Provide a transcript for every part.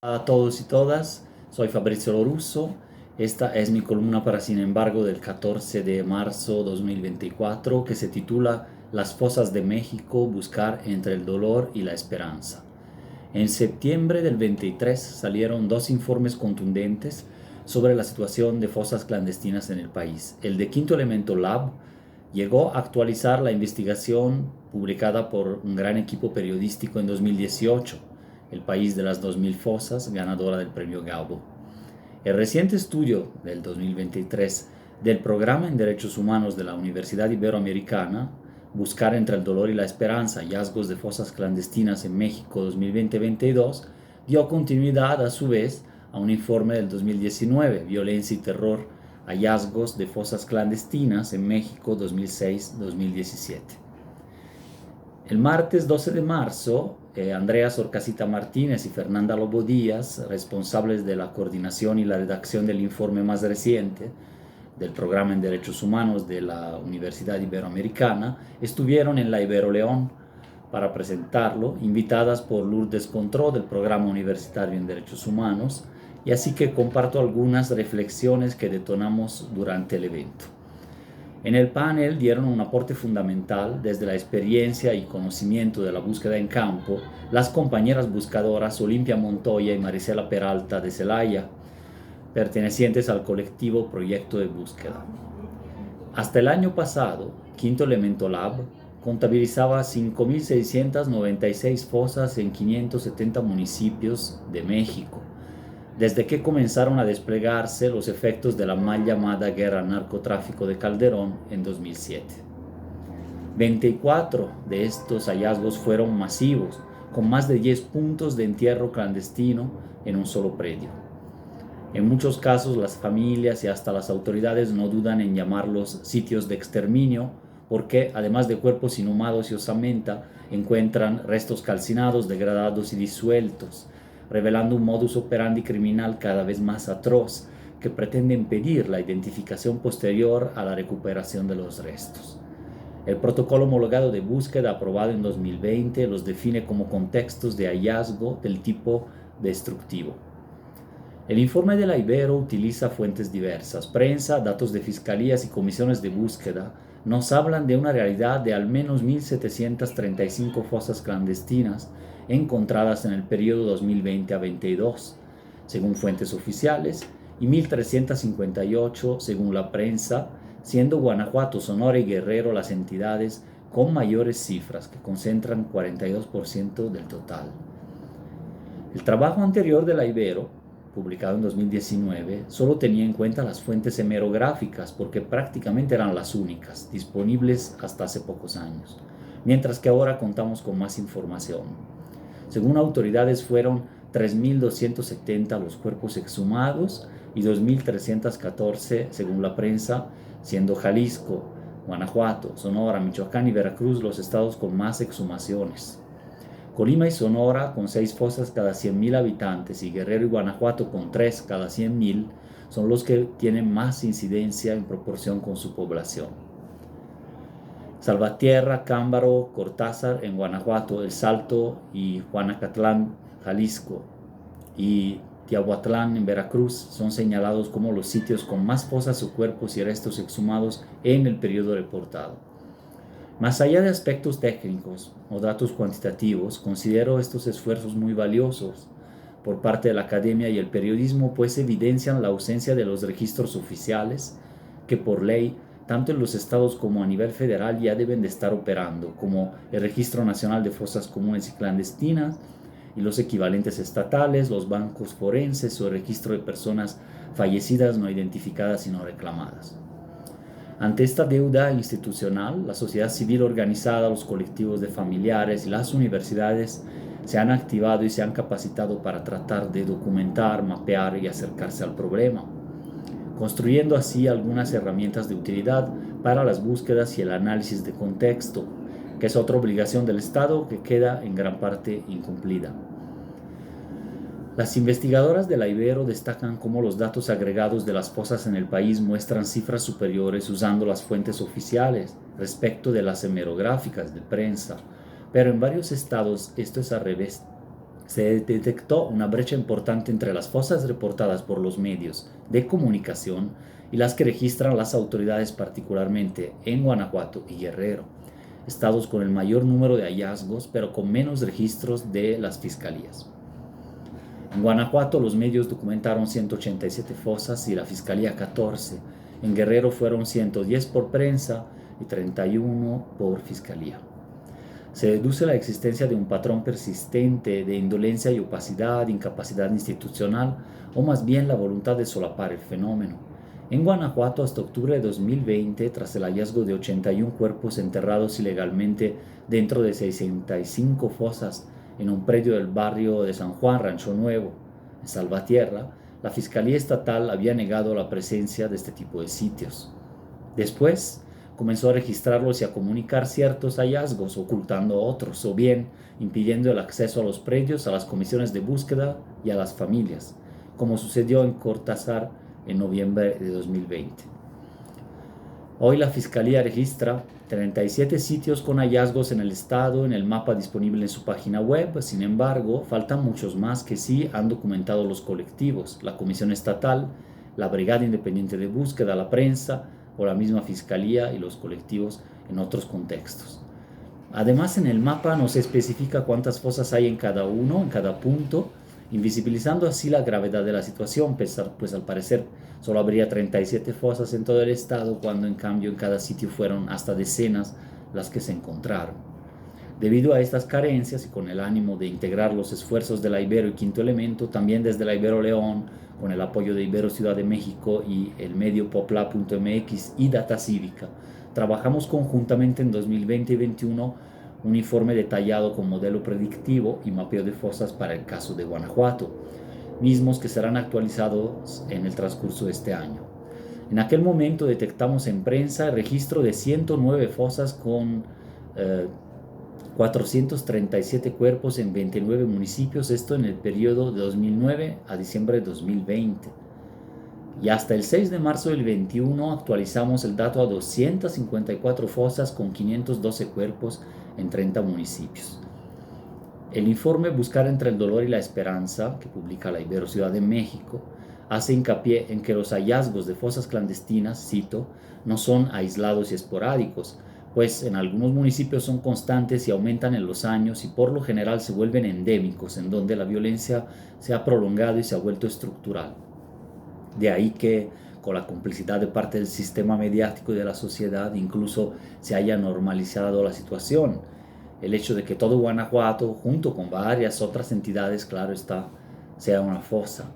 A todos y todas, soy Fabrizio Lorusso. Esta es mi columna para Sin embargo del 14 de marzo 2024 que se titula Las fosas de México, buscar entre el dolor y la esperanza. En septiembre del 23 salieron dos informes contundentes sobre la situación de fosas clandestinas en el país. El de Quinto Elemento Lab llegó a actualizar la investigación publicada por un gran equipo periodístico en 2018, El país de las 2000 fosas, ganadora del premio Galbo. El reciente estudio del 2023 del Programa en Derechos Humanos de la Universidad Iberoamericana, Buscar entre el dolor y la esperanza, hallazgos de fosas clandestinas en México 2020-22, dio continuidad a su vez a un informe del 2019, Violencia y Terror, hallazgos de fosas clandestinas en México 2006-2017. El martes 12 de marzo, Andrea Sorcasita Martínez y Fernanda Lobo Díaz, responsables de la coordinación y la redacción del informe más reciente del Programa en Derechos Humanos de la Universidad Iberoamericana, estuvieron en la Ibero León para presentarlo, invitadas por Lourdes Contró del Programa Universitario en Derechos Humanos, y así que comparto algunas reflexiones que detonamos durante el evento. En el panel dieron un aporte fundamental desde la experiencia y conocimiento de la búsqueda en campo las compañeras buscadoras Olimpia Montoya y Marisela Peralta de Celaya, pertenecientes al colectivo Proyecto de Búsqueda. Hasta el año pasado, Quinto Elemento Lab contabilizaba 5.696 fosas en 570 municipios de México, desde que comenzaron a desplegarse los efectos de la mal llamada guerra al narcotráfico de Calderón en 2007. 24 de estos hallazgos fueron masivos, con más de 10 puntos de entierro clandestino en un solo predio. En muchos casos las familias y hasta las autoridades no dudan en llamarlos sitios de exterminio porque, además de cuerpos inhumados y osamenta, encuentran restos calcinados, degradados y disueltos, revelando un modus operandi criminal cada vez más atroz que pretende impedir la identificación posterior a la recuperación de los restos. El protocolo homologado de búsqueda aprobado en 2020 los define como contextos de hallazgo del tipo destructivo. El informe de la Ibero utiliza fuentes diversas, prensa, datos de fiscalías y comisiones de búsqueda. Nos hablan de una realidad de al menos 1.735 fosas clandestinas encontradas en el periodo 2020 a 22, según fuentes oficiales, y 1.358 según la prensa, siendo Guanajuato, Sonora y Guerrero las entidades con mayores cifras, que concentran 42% del total. El trabajo anterior de la Ibero, publicado en 2019, solo tenía en cuenta las fuentes hemerográficas porque prácticamente eran las únicas disponibles hasta hace pocos años, mientras que ahora contamos con más información. Según autoridades, fueron 3.270 los cuerpos exhumados y 2.314 según la prensa, siendo Jalisco, Guanajuato, Sonora, Michoacán y Veracruz los estados con más exhumaciones. Colima y Sonora, con 6 fosas cada 100.000 habitantes, y Guerrero y Guanajuato, con 3 cada 100.000, son los que tienen más incidencia en proporción con su población. Salvatierra, Cámbaro, Cortázar en Guanajuato, El Salto y Juanacatlán, Jalisco, y Tiahuatlán en Veracruz son señalados como los sitios con más fosas o cuerpos y restos exhumados en el periodo reportado. Más allá de aspectos técnicos o datos cuantitativos, considero estos esfuerzos muy valiosos por parte de la academia y el periodismo, pues evidencian la ausencia de los registros oficiales que por ley, tanto en los estados como a nivel federal, ya deben de estar operando, como el Registro Nacional de Fosas Comunes y Clandestinas y los equivalentes estatales, los bancos forenses o el registro de personas fallecidas no identificadas y no reclamadas. Ante esta deuda institucional, la sociedad civil organizada, los colectivos de familiares y las universidades se han activado y se han capacitado para tratar de documentar, mapear y acercarse al problema, construyendo así algunas herramientas de utilidad para las búsquedas y el análisis de contexto, que es otra obligación del Estado que queda en gran parte incumplida. Las investigadoras de la Ibero destacan cómo los datos agregados de las fosas en el país muestran cifras superiores usando las fuentes oficiales respecto de las hemerográficas de prensa, pero en varios estados esto es al revés. se detectó una brecha importante entre las fosas reportadas por los medios de comunicación y las que registran las autoridades, particularmente en Guanajuato y Guerrero, estados con el mayor número de hallazgos, pero con menos registros de las fiscalías. En Guanajuato los medios documentaron 187 fosas y la fiscalía 14. En Guerrero fueron 110 por prensa y 31 por fiscalía. Se deduce la existencia de un patrón persistente de indolencia y opacidad, incapacidad institucional, o más bien la voluntad de solapar el fenómeno. En Guanajuato, hasta octubre de 2020, tras el hallazgo de 81 cuerpos enterrados ilegalmente dentro de 65 fosas en un predio del barrio de San Juan, Rancho Nuevo, en Salvatierra, la Fiscalía Estatal había negado la presencia de este tipo de sitios. Después, comenzó a registrarlos y a comunicar ciertos hallazgos, ocultando otros, o bien impidiendo el acceso a los predios, a las comisiones de búsqueda y a las familias, como sucedió en Cortázar en noviembre de 2020. Hoy la Fiscalía registra 37 sitios con hallazgos en el estado en el mapa disponible en su página web. Sin embargo, faltan muchos más que sí han documentado los colectivos, la Comisión Estatal, la Brigada Independiente de Búsqueda, la prensa o la misma Fiscalía y los colectivos en otros contextos. Además, en el mapa no se especifica cuántas fosas hay en cada uno, en cada punto, invisibilizando así la gravedad de la situación, pues al parecer solo habría 37 fosas en todo el estado, cuando en cambio en cada sitio fueron hasta decenas las que se encontraron. Debido a estas carencias y con el ánimo de integrar los esfuerzos de la Ibero y Quinto Elemento, también desde la Ibero León, con el apoyo de Ibero Ciudad de México y el medio popla.mx y Data Cívica, trabajamos conjuntamente en 2020 y 2021 un informe detallado con modelo predictivo y mapeo de fosas para el caso de Guanajuato, mismos que serán actualizados en el transcurso de este año. En aquel momento detectamos en prensa el registro de 109 fosas con 437 cuerpos en 29 municipios, esto en el periodo de 2009 a diciembre de 2020. Y hasta el 6 de marzo del 21 actualizamos el dato a 254 fosas con 512 cuerpos en 30 municipios. El informe Buscar entre el dolor y la esperanza, que publica la Ibero Ciudad de México, hace hincapié en que los hallazgos de fosas clandestinas, cito, no son aislados y esporádicos, pues en algunos municipios son constantes y aumentan en los años y por lo general se vuelven endémicos, en donde la violencia se ha prolongado y se ha vuelto estructural. De ahí que, con la complicidad de parte del sistema mediático y de la sociedad, incluso se haya normalizado la situación. El hecho de que todo Guanajuato, junto con varias otras entidades, claro está, sea una fosa.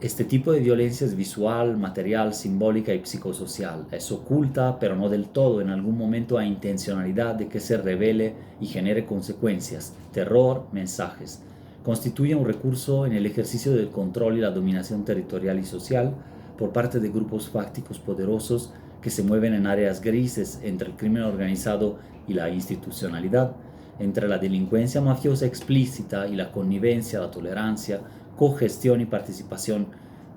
Este tipo de violencia es visual, material, simbólica y psicosocial. Es oculta, pero no del todo. En algún momento hay intencionalidad de que se revele y genere consecuencias, terror, mensajes. Constituye un recurso en el ejercicio del control y la dominación territorial y social por parte de grupos fácticos poderosos que se mueven en áreas grises entre el crimen organizado y la institucionalidad, entre la delincuencia mafiosa explícita y la connivencia, la tolerancia, cogestión y participación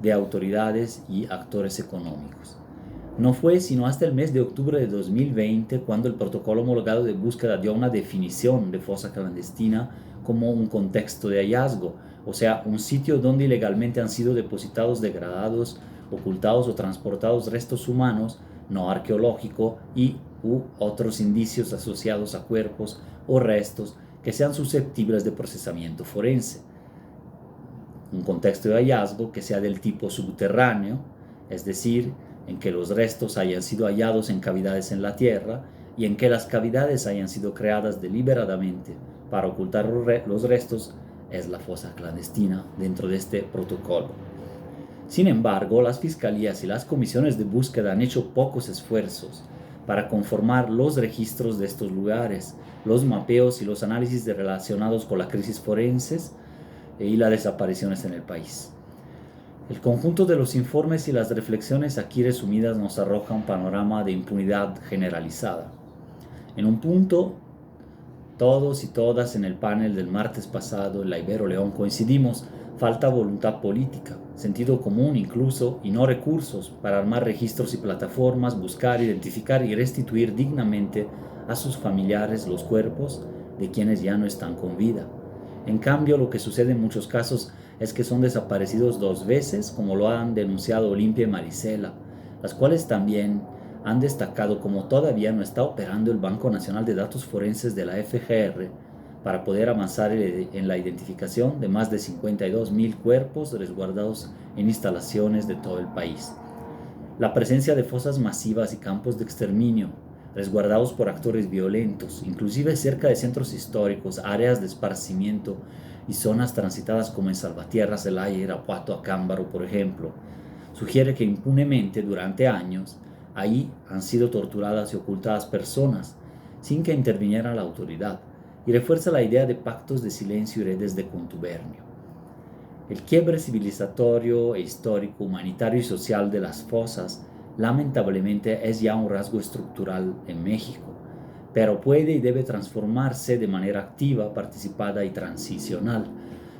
de autoridades y actores económicos. No fue sino hasta el mes de octubre de 2020 cuando el protocolo homologado de búsqueda dio una definición de fosa clandestina como un contexto de hallazgo, o sea, un sitio donde ilegalmente han sido depositados, degradados, ocultados o transportados restos humanos no arqueológicos y u otros indicios asociados a cuerpos o restos que sean susceptibles de procesamiento forense. Un contexto de hallazgo que sea del tipo subterráneo, es decir, en que los restos hayan sido hallados en cavidades en la tierra y en que las cavidades hayan sido creadas deliberadamente para ocultar los restos, es la fosa clandestina dentro de este protocolo. Sin embargo, las fiscalías y las comisiones de búsqueda han hecho pocos esfuerzos para conformar los registros de estos lugares, los mapeos y los análisis relacionados con la crisis forenses y las desapariciones en el país. El conjunto de los informes y las reflexiones aquí resumidas nos arroja un panorama de impunidad generalizada. En un punto, todos y todas en el panel del martes pasado en la Ibero León coincidimos: falta voluntad política, sentido común incluso, y no recursos para armar registros y plataformas, buscar, identificar y restituir dignamente a sus familiares los cuerpos de quienes ya no están con vida. En cambio, lo que sucede en muchos casos es que son desaparecidos 2 veces, como lo han denunciado Olimpia y Marisela, las cuales también han destacado como todavía no está operando el Banco Nacional de Datos Forenses de la FGR para poder avanzar en la identificación de más de 52.000 cuerpos resguardados en instalaciones de todo el país. La presencia de fosas masivas y campos de exterminio resguardados por actores violentos, inclusive cerca de centros históricos, áreas de esparcimiento y zonas transitadas como en Salvatierra, Celaya, Irapuato, Acámbaro, por ejemplo, sugiere que impunemente durante años ahí han sido torturadas y ocultadas personas sin que interviniera la autoridad, y refuerza la idea de pactos de silencio y redes de contubernio. El quiebre civilizatorio e histórico, humanitario y social de las fosas lamentablemente es ya un rasgo estructural en México, pero puede y debe transformarse de manera activa, participada y transicional.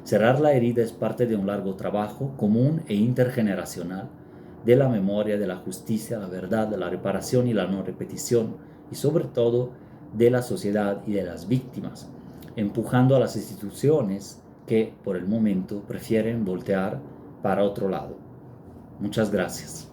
Cerrar la herida es parte de un largo trabajo común e intergeneracional de la memoria, de la justicia, la verdad, de la reparación y la no repetición, y sobre todo de la sociedad y de las víctimas, empujando a las instituciones que por el momento prefieren voltear para otro lado. Muchas gracias.